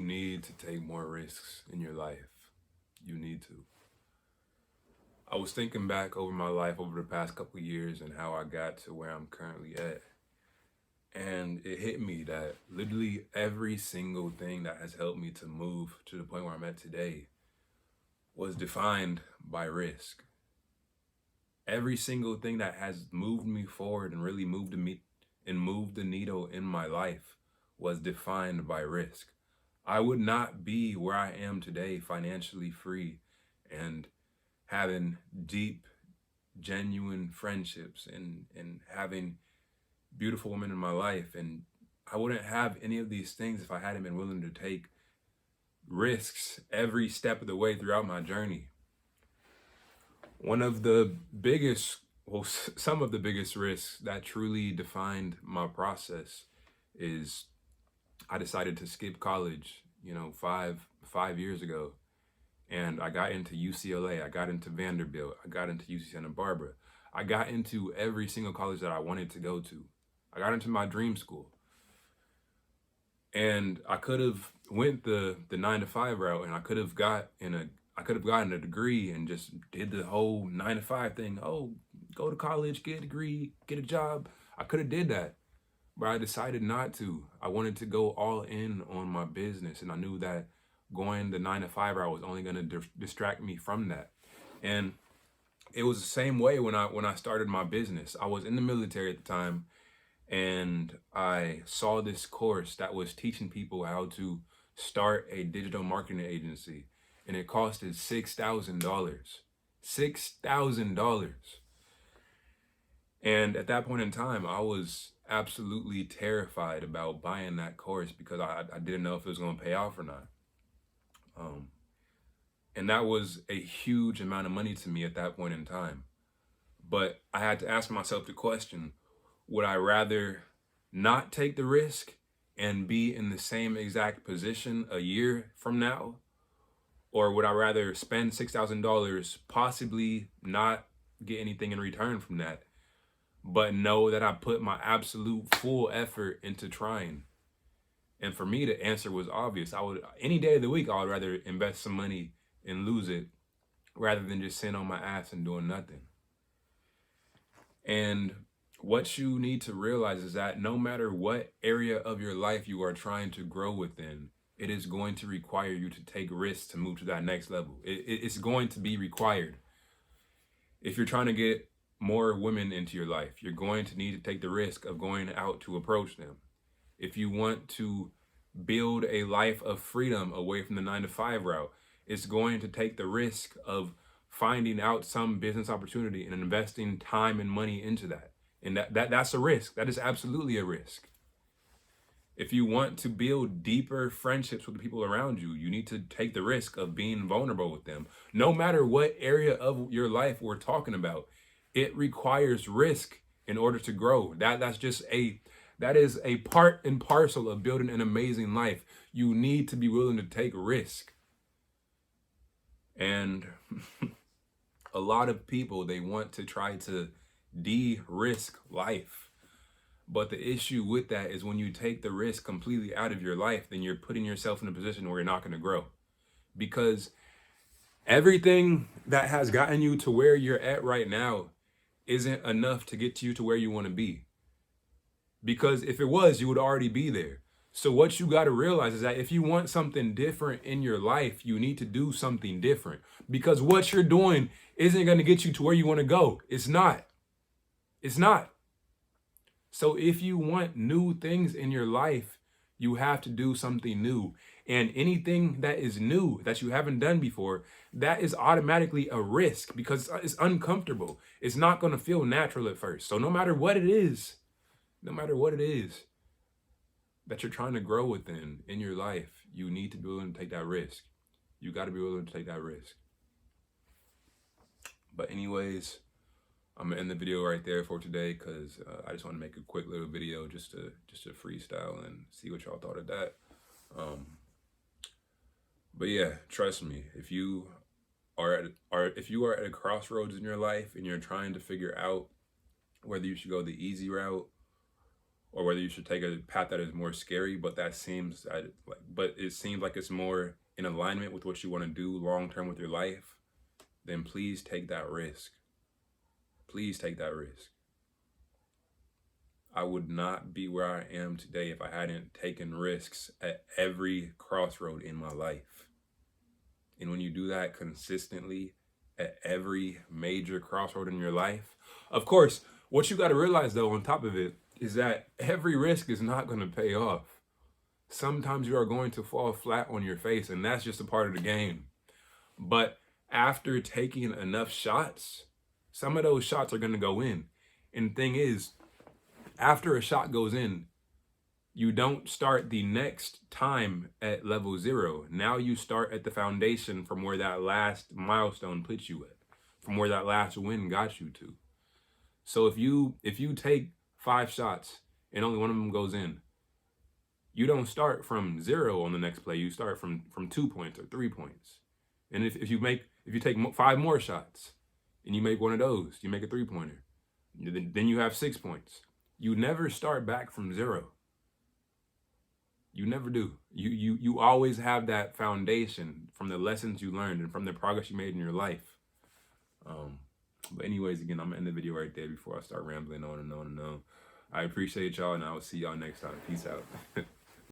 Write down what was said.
need to take more risks in your life. You need to. I was thinking back over my life over the past couple of years and how I got to where I'm currently at. And it hit me that literally every single thing that has helped me to move to the point where I'm at today was defined by risk. Every single thing that has moved me forward and really moved the needle in my life was defined by risk. I would not be where I am today, financially free and having deep, genuine friendships and having beautiful women in my life. And I wouldn't have any of these things if I hadn't been willing to take risks every step of the way throughout my journey. One of the biggest, some of the biggest risks that truly defined my process is I decided to skip college, 5 years ago. And I got into UCLA, I got into Vanderbilt, I got into UC Santa Barbara. I got into every single college that I wanted to go to. I got into my dream school. And I could have went the 9-to-5 route, and I could have gotten a degree and just did the whole 9-to-5 thing. Oh, go to college, get a degree, get a job. I could have did that, but I decided not to. I wanted to go all in on my business, and I knew that going the 9-to-5 route was only going to distract me from that. And it was the same way when I started my business. I was in the military at the time, and I saw this course that was teaching people how to start a digital marketing agency, and it costed $6,000. $6,000. And at that point in time, I was absolutely terrified about buying that course because I didn't know if it was going to pay off or not. And that was a huge amount of money to me at that point in time. But I had to ask myself the question, would I rather not take the risk and be in the same exact position a year from now? Or would I rather spend $6,000, possibly not get anything in return from that, but know that I put my absolute full effort into trying? And for me, the answer was obvious. Any day of the week, I would rather invest some money and lose it rather than just sitting on my ass and doing nothing. And what you need to realize is that no matter what area of your life you are trying to grow within, it is going to require you to take risks to move to that next level. It's going to be required. If you're trying to get more women into your life, you're going to need to take the risk of going out to approach them. If you want to build a life of freedom away from the 9-to-5 route, it's going to take the risk of finding out some business opportunity and investing time and money into that. And that's a risk. That is absolutely a risk. If you want to build deeper friendships with the people around you, you need to take the risk of being vulnerable with them. No matter what area of your life we're talking about, it requires risk in order to grow. That is a part and parcel of building an amazing life. You need to be willing to take risk. And a lot of people, they want to try to de-risk life. But the issue with that is when you take the risk completely out of your life, then you're putting yourself in a position where you're not going to grow. Because everything that has gotten you to where you're at right now isn't enough to get you to where you want to be. Because if it was, you would already be there. So what you got to realize is that if you want something different in your life, you need to do something different. Because what you're doing isn't going to get you to where you want to go. It's not. It's not. So if you want new things in your life, you have to do something new. And anything that is new that you haven't done before, that is automatically a risk because it's uncomfortable. It's not going to feel natural at first. So no matter what it is that you're trying to grow within in your life, you need to be willing to take that risk. You got to be willing to take that risk. But anyways, I'm gonna end the video right there for today because I just want to make a quick little video just to freestyle and see what y'all thought of that. But yeah, trust me, if you are at a crossroads in your life and you're trying to figure out whether you should go the easy route or whether you should take a path that is more scary, but it seems like it's more in alignment with what you want to do long term with your life, then please take that risk. Please take that risk. I would not be where I am today if I hadn't taken risks at every crossroad in my life. And when you do that consistently at every major crossroad in your life, of course, what you got to realize though, on top of it, is that every risk is not going to pay off. Sometimes you are going to fall flat on your face, and that's just a part of the game. But after taking enough shots, some of those shots are going to go in. And the thing is, after a shot goes in, you don't start the next time at level 0. Now you start at the foundation from where that last milestone puts you at, from where that last win got you to. So if you take 5 shots and only one of them goes in, you don't start from 0 on the next play. You start from 2 points or 3 points. And if you take 5 more shots and you make one of those, you make a 3-pointer, then you have 6 points. You never start back from 0. You never do. You always have that foundation from the lessons you learned and from the progress you made in your life. But anyways, again, I'm gonna end the video right there before I start rambling on and on and on. I appreciate y'all, and I will see y'all next time. Peace out.